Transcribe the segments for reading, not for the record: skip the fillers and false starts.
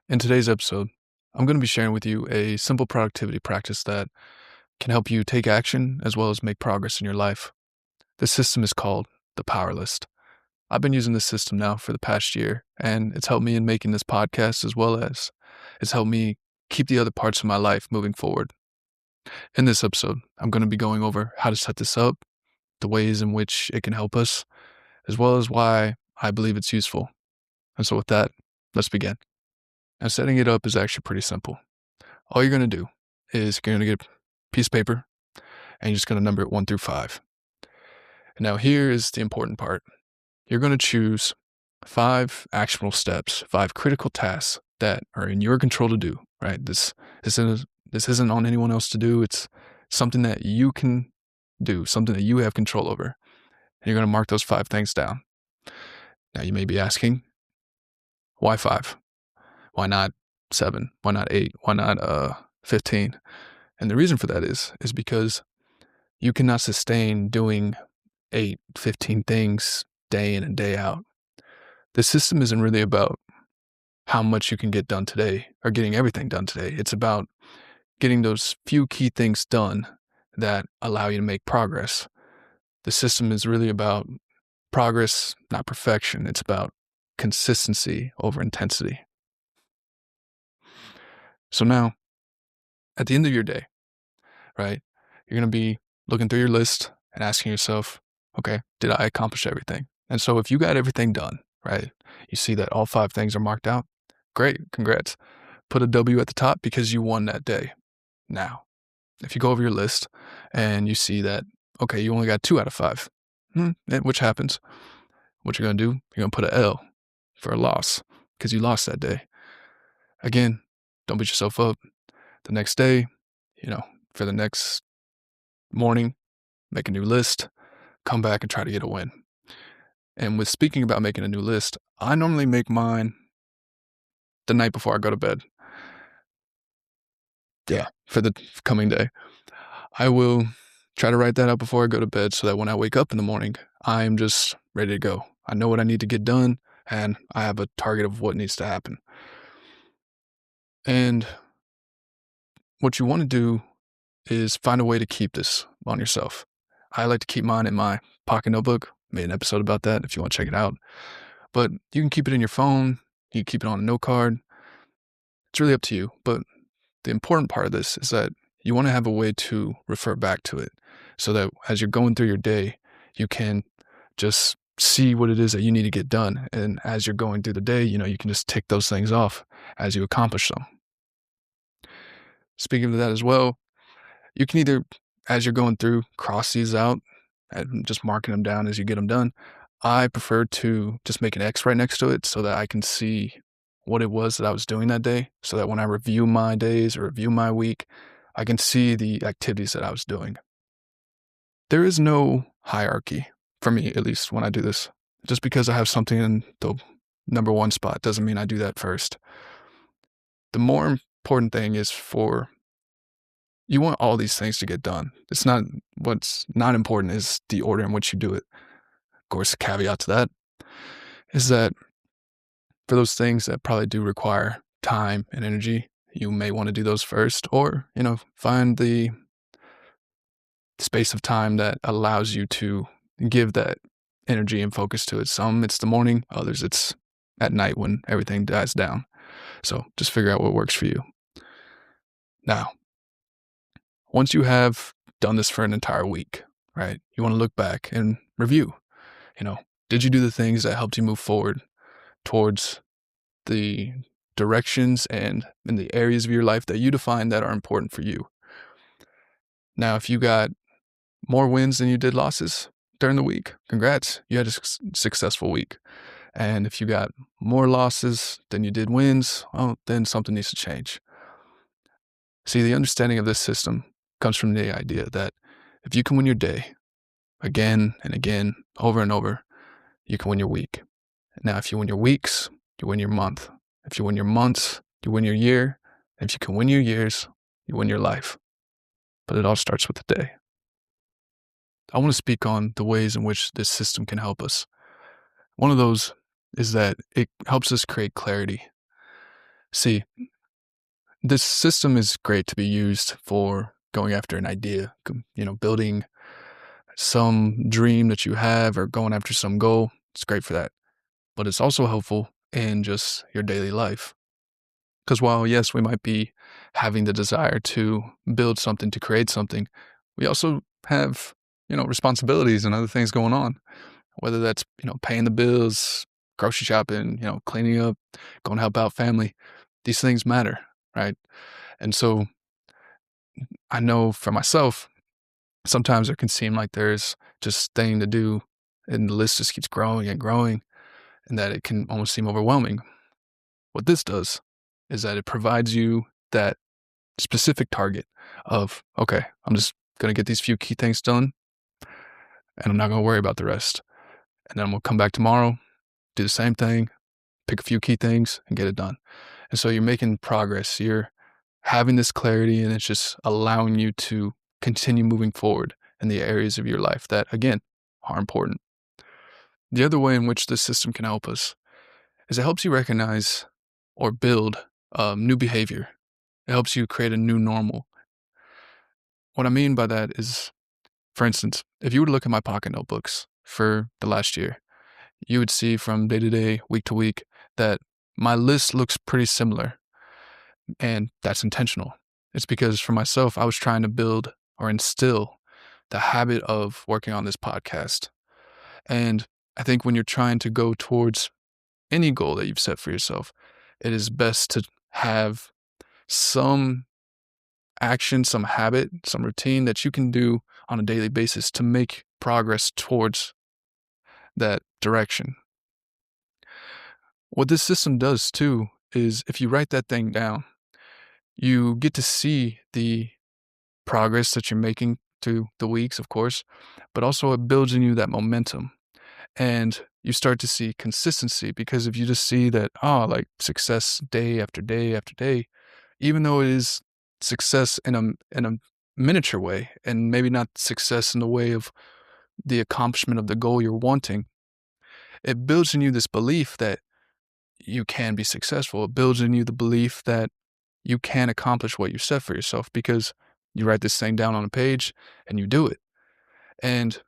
In today's episode, I'm going to be sharing with you a simple productivity practice that can help you take action as well as make progress in your life. This system is called the Power List. I've been using this system now for the past year, and it's helped me in making this podcast as well as it's helped me keep the other parts of my life moving forward. In this episode, I'm going to be going over how to set this up, the ways in which it can help us, as well as why I believe it's useful. And so with that, let's begin. Now, setting it up is actually pretty simple. All you're going to do is you're going to get a piece of paper and you're just going to number it 1 through 5. Now, here is the important part. You're going to choose 5 actionable steps, 5 critical tasks that are in your control to do, right? This isn't on anyone else to do. It's something that you can do, something that you have control over. And you're going to mark those 5 things down. Now, you may be asking, why 5? Why not 7? Why not 8? Why not 15? And the reason for that is because you cannot sustain doing 8, 15 things day in and day out. The system isn't really about how much you can get done today or getting everything done today. It's about getting those few key things done that allow you to make progress. The system is really about progress, not perfection. It's about consistency over intensity. So now, at the end of your day, right, you're going to be looking through your list and asking yourself, okay, did I accomplish everything? And so if you got everything done, right, you see that all 5 things are marked out, great, congrats. Put a W at the top because you won that day. Now, if you go over your list and you see that, okay, you only got 2 out of 5, which happens, what you're going to do, you're going to put a L for a loss because you lost that day. Again, don't beat yourself up. The next day, for the next morning, make a new list, come back and try to get a win. And with speaking about making a new list, I normally make mine the night before I go to bed. Yeah, for the coming day. I will try to write that out before I go to bed so that when I wake up in the morning, I'm just ready to go. I know what I need to get done, and I have a target of what needs to happen. And what you want to do is find a way to keep this on yourself. I like to keep mine in my pocket notebook. Made an episode about that if you want to check it out. But you can keep it in your phone. You can keep it on a note card. It's really up to you. But the important part of this is that you want to have a way to refer back to it so that as you're going through your day, you can just see what it is that you need to get done. And as you're going through the day, you can just tick those things off as you accomplish them. Speaking of that as well, you can either, as you're going through, cross these out and just marking them down as you get them done. I prefer to just make an X right next to it so that I can see what it was that I was doing that day, so that when I review my days or review my week, I can see the activities that I was doing. There is no hierarchy, for me at least, when I do this. Just because I have something in the number 1 spot doesn't mean I do that first. The more important thing is you want all these things to get done. What's not important is the order in which you do it. Of course, a caveat to that is that for those things that probably do require time and energy, you may want to do those first, or, find the space of time that allows you to give that energy and focus to it. Some it's the morning, others it's at night when everything dies down. So just figure out what works for you. Now, once you have done this for an entire week, right, you want to look back and review. Did you do the things that helped you move forward towards the directions and in the areas of your life that you define that are important for you? Now, if you got more wins than you did losses during the week, congrats, you had a successful week. And if you got more losses than you did wins, well, then something needs to change. See, the understanding of this system comes from the idea that if you can win your day again and again, over and over, you can win your week. Now, if you win your weeks, you win your month. If you win your months, you win your year. If you can win your years, you win your life. But it all starts with the day. I want to speak on the ways in which this system can help us. One of those is that it helps us create clarity. See, this system is great to be used for going after an idea, building some dream that you have or going after some goal. It's great for that. But it's also helpful in just your daily life. Because while, yes, we might be having the desire to build something, to create something, we also have, responsibilities and other things going on, whether that's, paying the bills, grocery shopping, cleaning up, going to help out family. These things matter, right? And so I know for myself, sometimes it can seem like there's just thing to do and the list just keeps growing and growing and that it can almost seem overwhelming. What this does is that it provides you that specific target of, okay, I'm just going to get these few key things done and I'm not going to worry about the rest. And then I'm going to come back tomorrow, do the same thing, pick a few key things and get it done. And so you're making progress. You're having this clarity and it's just allowing you to continue moving forward in the areas of your life that, again, are important. The other way in which this system can help us is it helps you recognize or build new behavior. It helps you create a new normal. What I mean by that is, for instance, if you were to look at my pocket notebooks for the last year, you would see from day to day, week to week, that my list looks pretty similar. And that's intentional. It's because for myself, I was trying to build or instill the habit of working on this podcast. And I think when you're trying to go towards any goal that you've set for yourself, it is best to have some action, some habit, some routine that you can do on a daily basis to make progress towards that direction. What this system does too is if you write that thing down, you get to see the progress that you're making through the weeks, of course, but also it builds in you that momentum. And you start to see consistency because if you just see that, oh, like success day after day after day, even though it is success in a miniature way and maybe not success in the way of the accomplishment of the goal you're wanting, it builds in you this belief that you can be successful. It builds in you the belief that you can accomplish what you set for yourself because you write this thing down on a page and you do it. And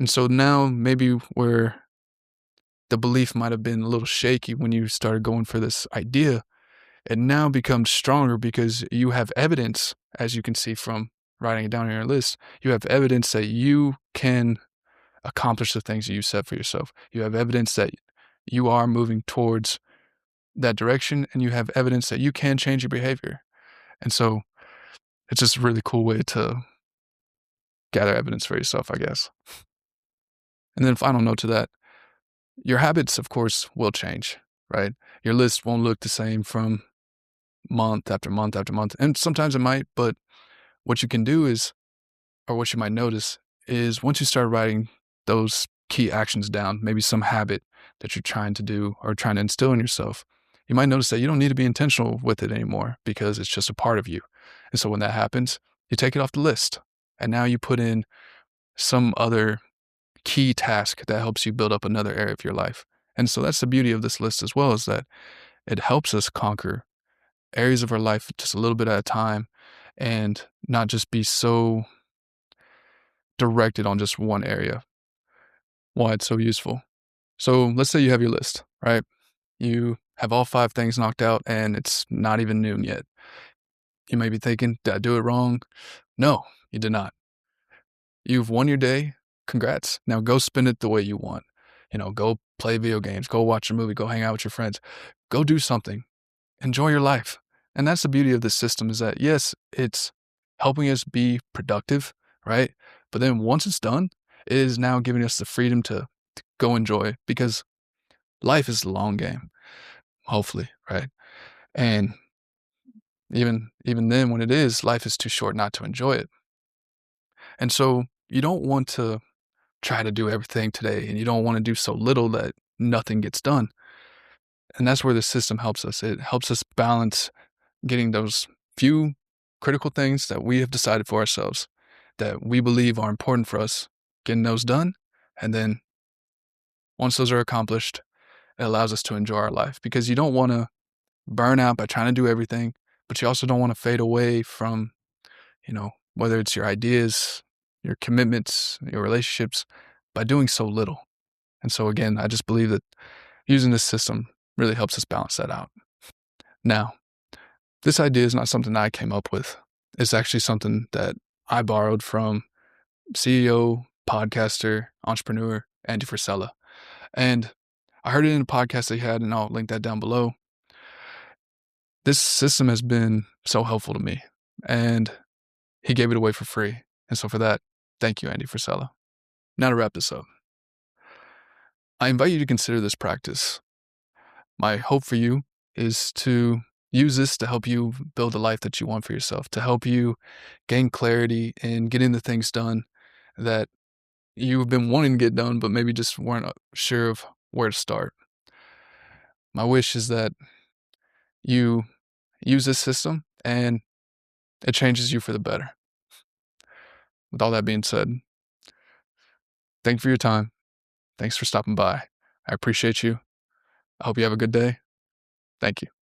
so now maybe where the belief might have been a little shaky when you started going for this idea, it now becomes stronger because you have evidence, as you can see from writing it down on your list, you have evidence that you can accomplish the things that you set for yourself. You have evidence that you are moving towards that direction and you have evidence that you can change your behavior. And so it's just a really cool way to gather evidence for yourself, I guess. And then final note to that, your habits, of course, will change, right? Your list won't look the same from month after month after month. And sometimes it might, but what you can do is, or what you might notice is once you start writing those key actions down, maybe some habit that you're trying to do or trying to instill in yourself, you might notice that you don't need to be intentional with it anymore because it's just a part of you. And so when that happens, you take it off the list and now you put in some other key task that helps you build up another area of your life. And so that's the beauty of this list as well, is that it helps us conquer areas of our life just a little bit at a time and not just be so directed on just one area. Why it's so useful. So let's say you have your list, right? You have all 5 things knocked out and it's not even noon yet. You may be thinking, did I do it wrong? No, you did not. You've won your day. Congrats. Now go spend it the way you want. Go play video games, go watch a movie, go hang out with your friends, go do something, enjoy your life. And that's the beauty of this system is that, yes, it's helping us be productive, right? But then once it's done, it is now giving us the freedom to go enjoy because life is a long game, hopefully, right? And even then when it is, life is too short not to enjoy it. And so you don't want to try to do everything today and you don't want to do so little that nothing gets done. And that's where the system helps us. It helps us balance getting those few critical things that we have decided for ourselves that we believe are important for us, getting those done. And then once those are accomplished, it allows us to enjoy our life because you don't want to burn out by trying to do everything, but you also don't wanna fade away from, whether it's your ideas, your commitments, your relationships, by doing so little. And so again, I just believe that using this system really helps us balance that out. Now, this idea is not something I came up with. It's actually something that I borrowed from CEO, podcaster, entrepreneur, Andy Frisella. And I heard it in a podcast that he had, and I'll link that down below. This system has been so helpful to me, and he gave it away for free. And so for that, thank you, Andy Frisella. Now to wrap this up, I invite you to consider this practice. My hope for you is to use this to help you build the life that you want for yourself, to help you gain clarity and getting the things done that you've been wanting to get done, but maybe just weren't sure of where to start. My wish is that you use this system and it changes you for the better. With all that being said, thank you for your time. Thanks for stopping by. I appreciate you. I hope you have a good day. Thank you.